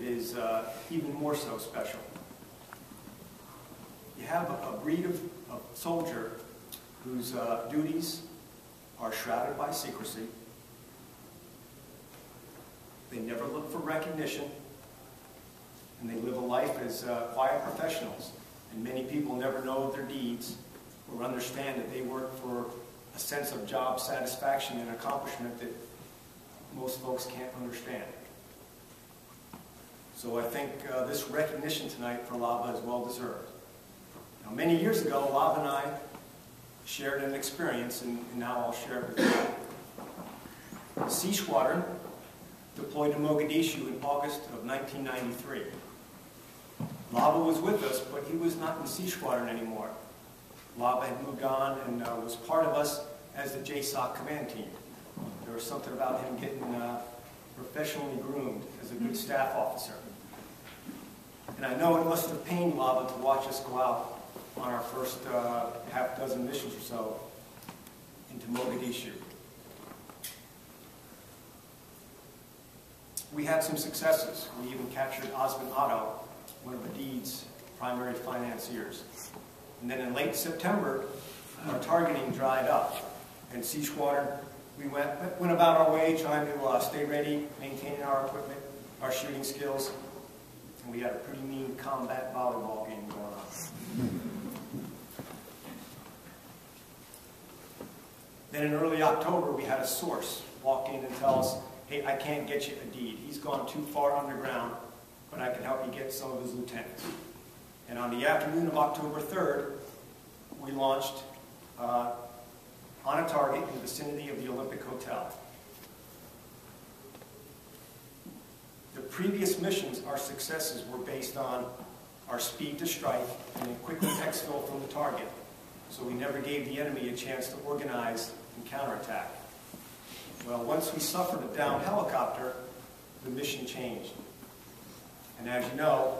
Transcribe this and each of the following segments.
is even more so special. You have a breed of soldier whose duties are shrouded by secrecy. They never look for recognition, and they live a life as quiet professionals. And many people never know of their deeds or understand that they work for a sense of job satisfaction and accomplishment that most folks can't understand. So I think this recognition tonight for Lava is well deserved. Now, many years ago, Lava and I shared an experience, and now I'll share it with you. The Sea Squadron deployed to Mogadishu in August of 1993. Lava was with us, but he was not in the Sea Squadron anymore. Lava had moved on and was part of us as the JSOC command team. There was something about him getting professionally groomed as a good staff officer. And I know it must have pained Lava to watch us go out on our first half dozen missions or so into Mogadishu. We had some successes. We even captured Osman Otto, one of Adid's primary financiers. And then in late September, our targeting dried up. And Sea Squadron, we went about our way trying to stay ready, maintaining our equipment, our shooting skills. And we had a pretty mean combat volleyball game going on. Then in early October, we had a source walk in and tell us, hey, I can't get you Adid. He's gone too far underground, but I can help you get some of his lieutenants. And on the afternoon of October 3rd, we launched on a target in the vicinity of the Olympic Hotel. The previous missions, our successes were based on our speed to strike and a quick exfil from the target. So we never gave the enemy a chance to organize and counterattack. Well, once we suffered a downed helicopter, the mission changed. And as you know,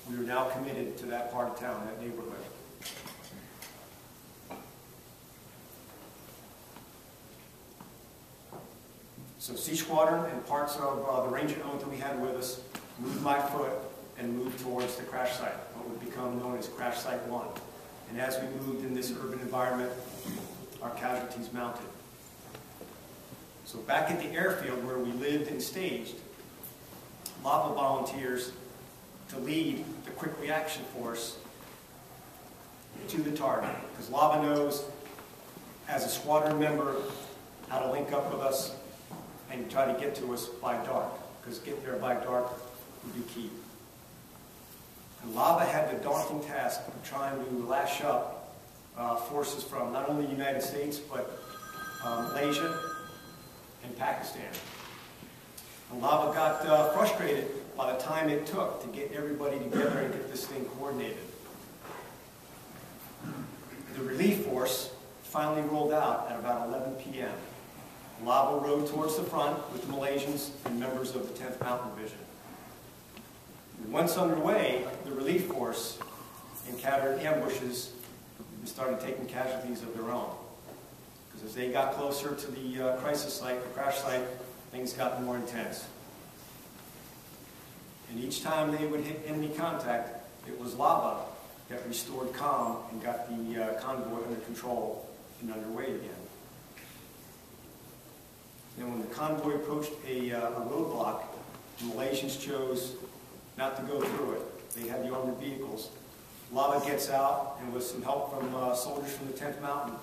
we are now committed to that part of town, that neighborhood. So Sea Squadron and parts of the Ranger element that we had with us moved by foot and moved towards the crash site, what would become known as Crash Site 1. And as we moved in this urban environment, our casualties mounted. So back at the airfield where we lived and staged, Lava volunteers to lead the quick reaction force to the target. Because Lava knows, as a squadron member, how to link up with us and try to get to us by dark. Because getting there by dark would be key. And Lava had the daunting task of trying to lash up forces from not only the United States, but Malaysia and Pakistan. And Lava got frustrated by the time it took to get everybody together and get this thing coordinated. The relief force finally rolled out at about 11 p.m. Lava rode towards the front with the Malaysians and members of the 10th Mountain Division. And once underway, the relief force encountered ambushes and started taking casualties of their own. Because as they got closer to the crisis site, the crash site, things got more intense. And each time they would hit enemy contact, it was Lava that restored calm and got the convoy under control and underway again. And when the convoy approached a roadblock, the Malaysians chose not to go through it. They had the armored vehicles. Lava gets out, and with some help from soldiers from the 10th Mountain,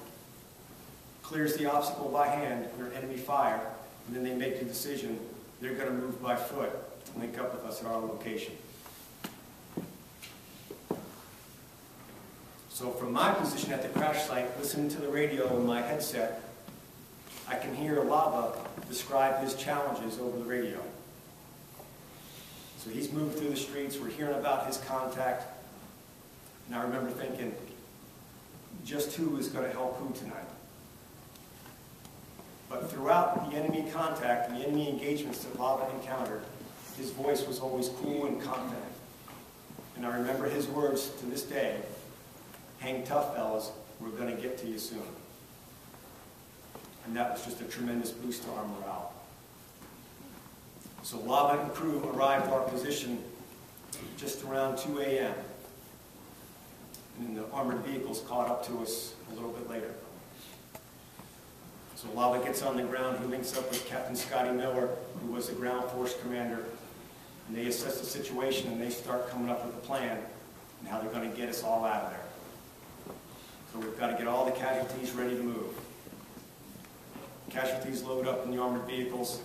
clears the obstacle by hand under enemy fire, and then they make the decision they're going to move by foot to link up with us at our location. So from my position at the crash site, listening to the radio in my headset, I can hear Lava describe his challenges over the radio. So he's moved through the streets, we're hearing about his contact, and I remember thinking, just who is going to help who tonight? But throughout the enemy contact and the enemy engagements that Lava encountered, his voice was always cool and confident. And I remember his words to this day, hang tough, fellas, we're going to get to you soon. And that was just a tremendous boost to our morale. So Lava and crew arrived at our position just around 2 a.m. And the armored vehicles caught up to us a little bit later. So Lava gets on the ground, he links up with Captain Scotty Miller, who was the ground force commander, and they assess the situation and they start coming up with a plan on how they're going to get us all out of there. So we've got to get all the casualties ready to move. Casualties load up in the armored vehicles,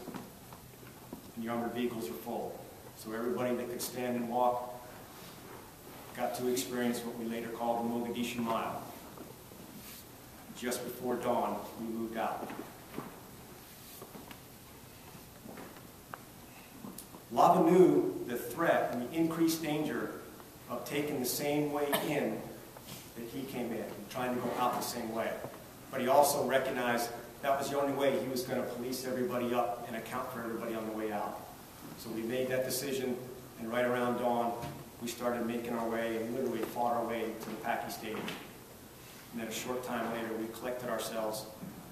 and the armored vehicles are full. So everybody that could stand and walk got to experience what we later called the Mogadishu Mile. Just before dawn, we moved out. Lava knew the threat and the increased danger of taking the same way in that he came in, trying to go out the same way. But he also recognized that was the only way he was going to police everybody up and account for everybody on the way out. So we made that decision, and right around dawn, we started making our way and literally fought our way to the Packy Stadium. And then a short time later, we collected ourselves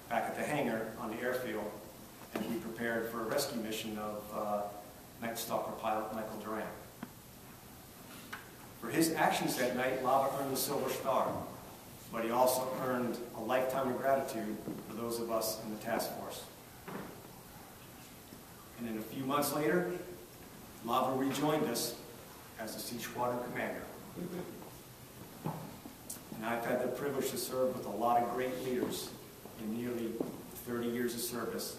back at the hangar on the airfield, and we prepared for a rescue mission of Night Stalker pilot Michael Durant. For his actions that night, Lava earned the Silver Star, but he also earned a lifetime of gratitude for those of us in the task force. And then a few months later, Lava rejoined us as the Sea Squadron commander. And I've had the privilege to serve with a lot of great leaders in nearly 30 years of service.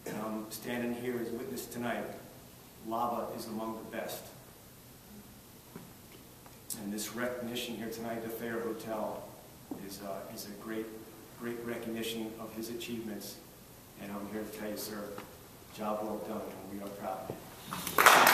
And I'm standing here as witness tonight. Lava is among the best. And this recognition here tonight at the Thayer Hotel is a great recognition of his achievements. And I'm here to tell you, sir, job well done, and we are proud of you.